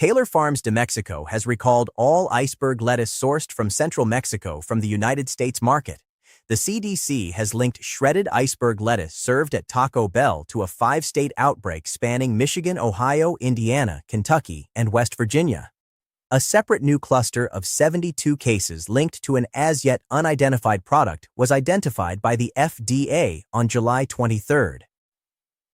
Taylor Farms de Mexico has recalled all iceberg lettuce sourced from central Mexico from the United States market. The CDC has linked shredded iceberg lettuce served at Taco Bell to a 5-state outbreak spanning Michigan, Ohio, Indiana, Kentucky, and West Virginia. A separate new cluster of 72 cases linked to an as-yet unidentified product was identified by the FDA on July 23.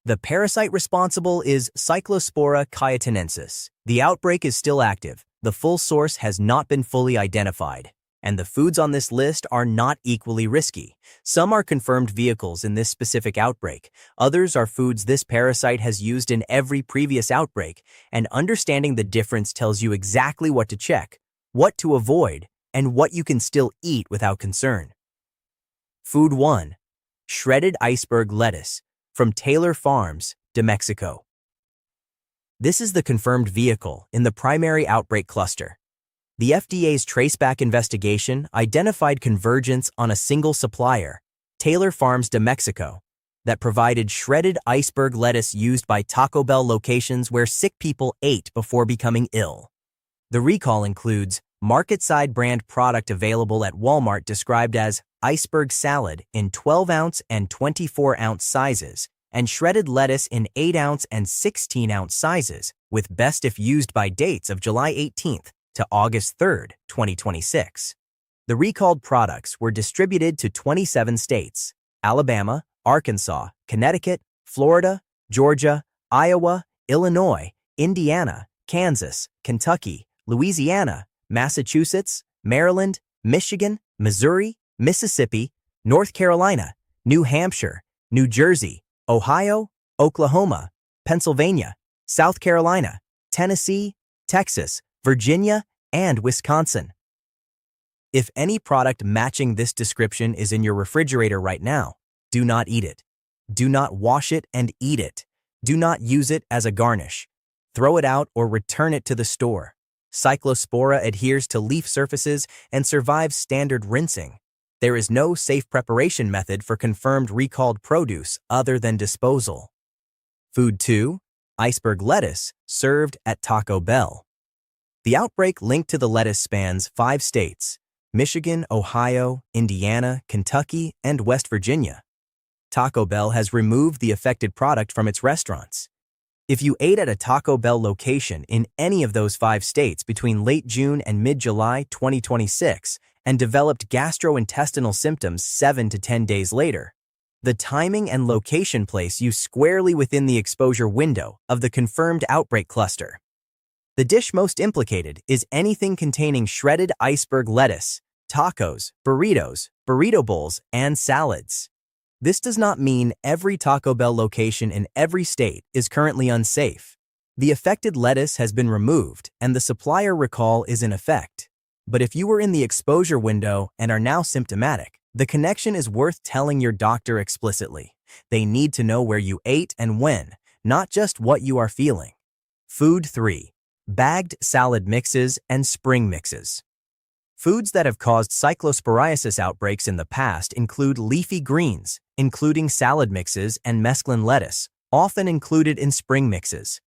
The parasite responsible is Cyclospora cayetanensis. The outbreak is still active, the full source has not been fully identified, and the foods on this list are not equally risky. Some are confirmed vehicles in this specific outbreak, others are foods this parasite has used in every previous outbreak, and understanding the difference tells you exactly what to check, what to avoid, and what you can still eat without concern. Food 1. Shredded iceberg lettuce from Taylor Farms de Mexico. This is the confirmed vehicle in the primary outbreak cluster. The FDA's traceback investigation identified convergence on a single supplier, Taylor Farms de Mexico, that provided shredded iceberg lettuce used by Taco Bell locations where sick people ate before becoming ill. The recall includes market-side brand product available at Walmart described as iceberg salad in 12-ounce and 24-ounce sizes, and shredded lettuce in 8-ounce and 16-ounce sizes, with best if used by dates of July 18th to August 3, 2026. The recalled products were distributed to 27 states: Alabama, Arkansas, Connecticut, Florida, Georgia, Iowa, Illinois, Indiana, Kansas, Kentucky, Louisiana, Massachusetts, Maryland, Michigan, Missouri, Mississippi, North Carolina, New Hampshire, New Jersey, Ohio, Oklahoma, Pennsylvania, South Carolina, Tennessee, Texas, Virginia, and Wisconsin. If any product matching this description is in your refrigerator right now, do not eat it. Do not wash it and eat it. Do not use it as a garnish. Throw it out or return it to the store. Cyclospora adheres to leaf surfaces and survives standard rinsing. There is no safe preparation method for confirmed recalled produce other than disposal. Food 2. Iceberg lettuce served at Taco Bell. The outbreak linked to the lettuce spans 5 states: Michigan, Ohio, Indiana, Kentucky, and West Virginia. Taco Bell has removed the affected product from its restaurants. If you ate at a Taco Bell location in any of those 5 states between late June and mid-July 2026 and developed gastrointestinal symptoms 7 to 10 days later, the timing and location place you squarely within the exposure window of the confirmed outbreak cluster. The dish most implicated is anything containing shredded iceberg lettuce, tacos, burritos, burrito bowls, and salads. This does not mean every Taco Bell location in every state is currently unsafe. The affected lettuce has been removed and the supplier recall is in effect. But if you were in the exposure window and are now symptomatic, the connection is worth telling your doctor explicitly. They need to know where you ate and when, not just what you are feeling. Food 3. Bagged salad mixes and spring mixes. Foods that have caused cyclosporiasis outbreaks in the past include leafy greens, including salad mixes and mesclun lettuce, often included in spring mixes.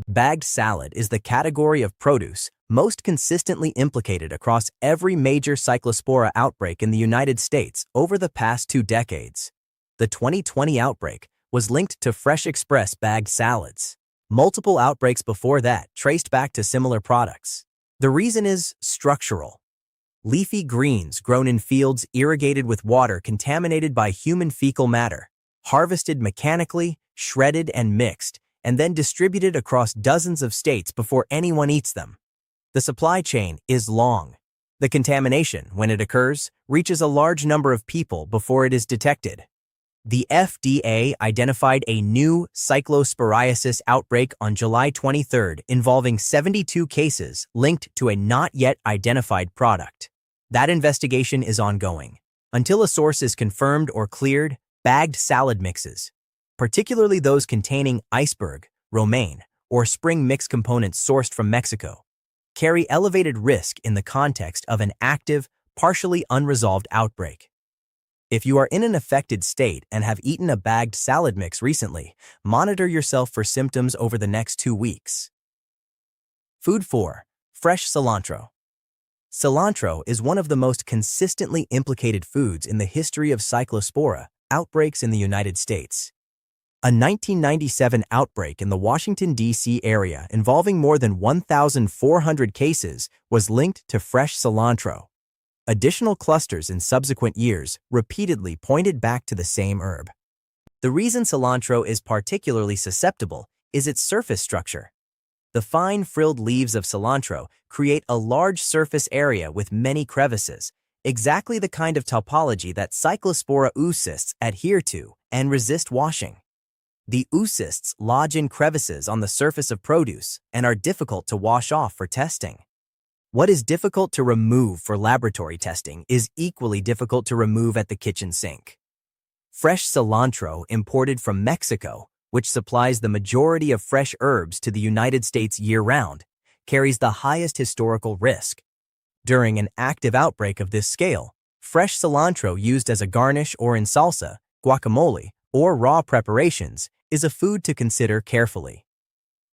Bagged salad is the category of produce most consistently implicated across every major Cyclospora outbreak in the United States over the past 2 decades. The 2020 outbreak was linked to Fresh Express bagged salads. Multiple outbreaks before that traced back to similar products. The reason is structural. Leafy greens grown in fields irrigated with water contaminated by human fecal matter, harvested mechanically, shredded and mixed, and then distributed across dozens of states before anyone eats them. The supply chain is long. The contamination, when it occurs, reaches a large number of people before it is detected. The FDA identified a new cyclosporiasis outbreak on July 23 involving 72 cases linked to a not yet identified product. That investigation is ongoing. Until a source is confirmed or cleared, bagged salad mixes, particularly those containing iceberg, romaine, or spring mix components sourced from Mexico, carry elevated risk in the context of an active, partially unresolved outbreak. If you are in an affected state and have eaten a bagged salad mix recently, monitor yourself for symptoms over the next 2 weeks. Food 4. Fresh cilantro. Cilantro is one of the most consistently implicated foods in the history of Cyclospora outbreaks in the United States. A 1997 outbreak in the Washington, D.C. area involving more than 1,400 cases was linked to fresh cilantro. Additional clusters in subsequent years repeatedly pointed back to the same herb. The reason cilantro is particularly susceptible is its surface structure. The fine frilled leaves of cilantro create a large surface area with many crevices, exactly the kind of topology that Cyclospora oocysts adhere to and resist washing. The oocysts lodge in crevices on the surface of produce and are difficult to wash off for testing. What is difficult to remove for laboratory testing is equally difficult to remove at the kitchen sink. Fresh cilantro imported from Mexico, which supplies the majority of fresh herbs to the United States year-round, carries the highest historical risk. During an active outbreak of this scale, fresh cilantro used as a garnish or in salsa, guacamole, or raw preparations is a food to consider carefully.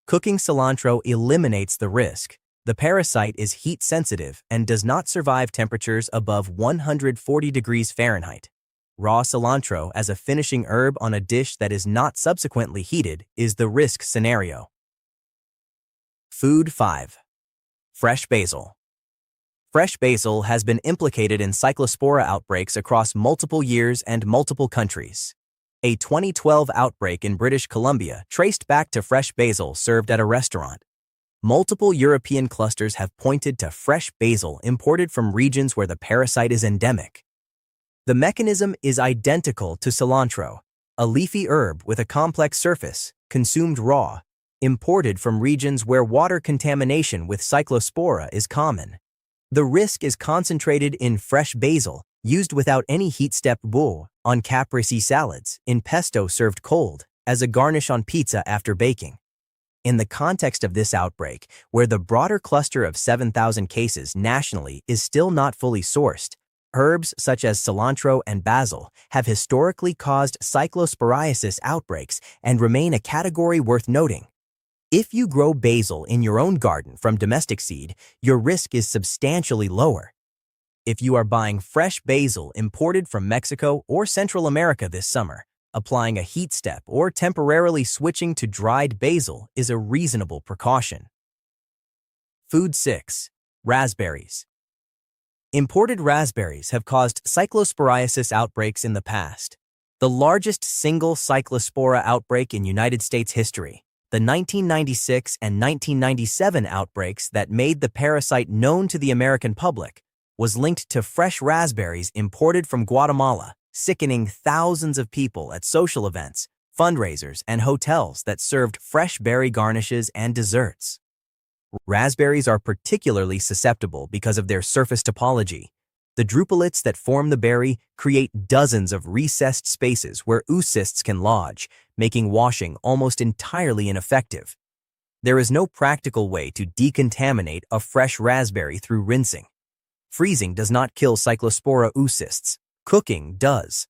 Cooking cilantro eliminates the risk. The parasite is heat-sensitive and does not survive temperatures above 140 degrees Fahrenheit. Raw cilantro as a finishing herb on a dish that is not subsequently heated is the risk scenario. Food 5. Fresh basil. Fresh basil has been implicated in Cyclospora outbreaks across multiple years and multiple countries. A 2012 outbreak in British Columbia traced back to fresh basil served at a restaurant. Multiple European clusters have pointed to fresh basil imported from regions where the parasite is endemic. The mechanism is identical to cilantro, a leafy herb with a complex surface, consumed raw, imported from regions where water contamination with Cyclospora is common. The risk is concentrated in fresh basil, used without any heat step boule, on caprese salads, in pesto served cold, as a garnish on pizza after baking. In the context of this outbreak, where the broader cluster of 7,000 cases nationally is still not fully sourced, herbs such as cilantro and basil have historically caused cyclosporiasis outbreaks and remain a category worth noting. If you grow basil in your own garden from domestic seed, your risk is substantially lower. If you are buying fresh basil imported from Mexico or Central America this summer, applying a heat step or temporarily switching to dried basil is a reasonable precaution. Food 6. Raspberries. Imported raspberries have caused cyclosporiasis outbreaks in the past. The largest single Cyclospora outbreak in United States history, the 1996 and 1997 outbreaks that made the parasite known to the American public, was linked to fresh raspberries imported from Guatemala, sickening thousands of people at social events, fundraisers, and hotels that served fresh berry garnishes and desserts. Raspberries are particularly susceptible because of their surface topology. The drupelets that form the berry create dozens of recessed spaces where oocysts can lodge, making washing almost entirely ineffective. There is no practical way to decontaminate a fresh raspberry through rinsing. Freezing does not kill Cyclospora oocysts. Cooking does.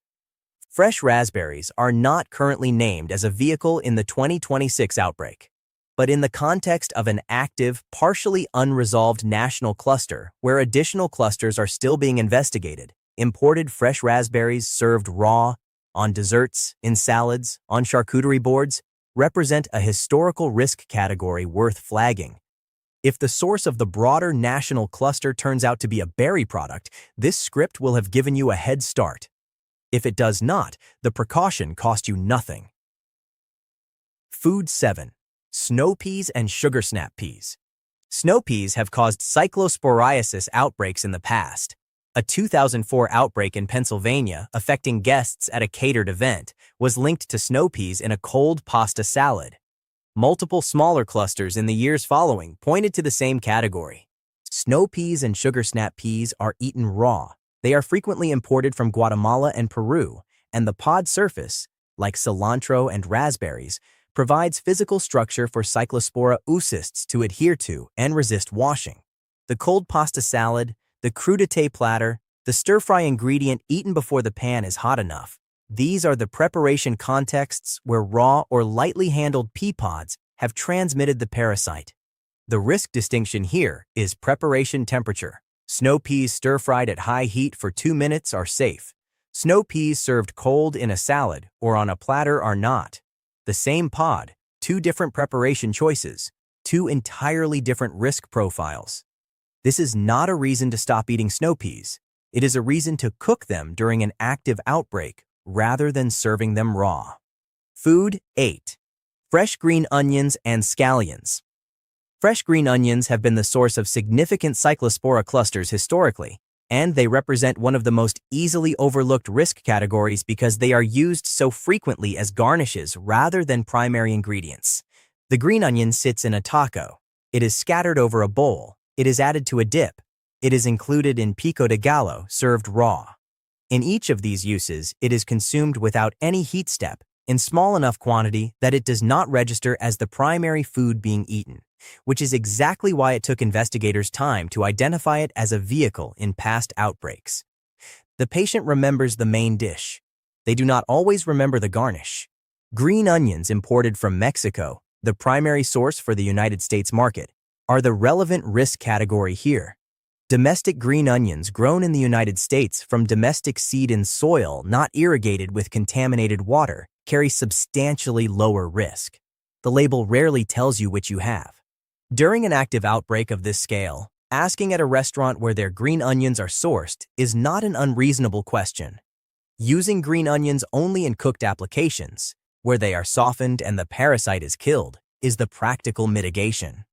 Fresh raspberries are not currently named as a vehicle in the 2026 outbreak. But in the context of an active, partially unresolved national cluster where additional clusters are still being investigated, imported fresh raspberries served raw, on desserts, in salads, on charcuterie boards, represent a historical risk category worth flagging. If the source of the broader national cluster turns out to be a berry product, this script will have given you a head start. If it does not, the precaution cost you nothing. Food 7. Snow peas and sugar snap peas. Snow peas have caused cyclosporiasis outbreaks in the past. A 2004 outbreak in Pennsylvania affecting guests at a catered event was linked to snow peas in a cold pasta salad. Multiple smaller clusters in the years following pointed to the same category. Snow peas and sugar snap peas are eaten raw. They are frequently imported from Guatemala and Peru, and the pod surface, like cilantro and raspberries, provides physical structure for Cyclospora oocysts to adhere to and resist washing. The cold pasta salad, the crudité platter, the stir-fry ingredient eaten before the pan is hot enough. These are the preparation contexts where raw or lightly handled pea pods have transmitted the parasite. The risk distinction here is preparation temperature. Snow peas stir-fried at high heat for 2 minutes are safe. Snow peas served cold in a salad or on a platter are not. The same pod, 2 different preparation choices, 2 entirely different risk profiles. This is not a reason to stop eating snow peas. It is a reason to cook them during an active outbreak rather than serving them raw. Food 8. Fresh green onions and scallions. Fresh green onions have been the source of significant Cyclospora clusters historically, and they represent one of the most easily overlooked risk categories because they are used so frequently as garnishes rather than primary ingredients. The green onion sits in a taco. It is scattered over a bowl. It is added to a dip. It is included in pico de gallo, served raw. In each of these uses, it is consumed without any heat step, in small enough quantity that it does not register as the primary food being eaten, which is exactly why it took investigators time to identify it as a vehicle in past outbreaks. The patient remembers the main dish. They do not always remember the garnish. Green onions imported from Mexico, the primary source for the United States market, are the relevant risk category here. Domestic green onions grown in the United States from domestic seed in soil not irrigated with contaminated water carry substantially lower risk. The label rarely tells you which you have. During an active outbreak of this scale, asking at a restaurant where their green onions are sourced is not an unreasonable question. Using green onions only in cooked applications, where they are softened and the parasite is killed, is the practical mitigation.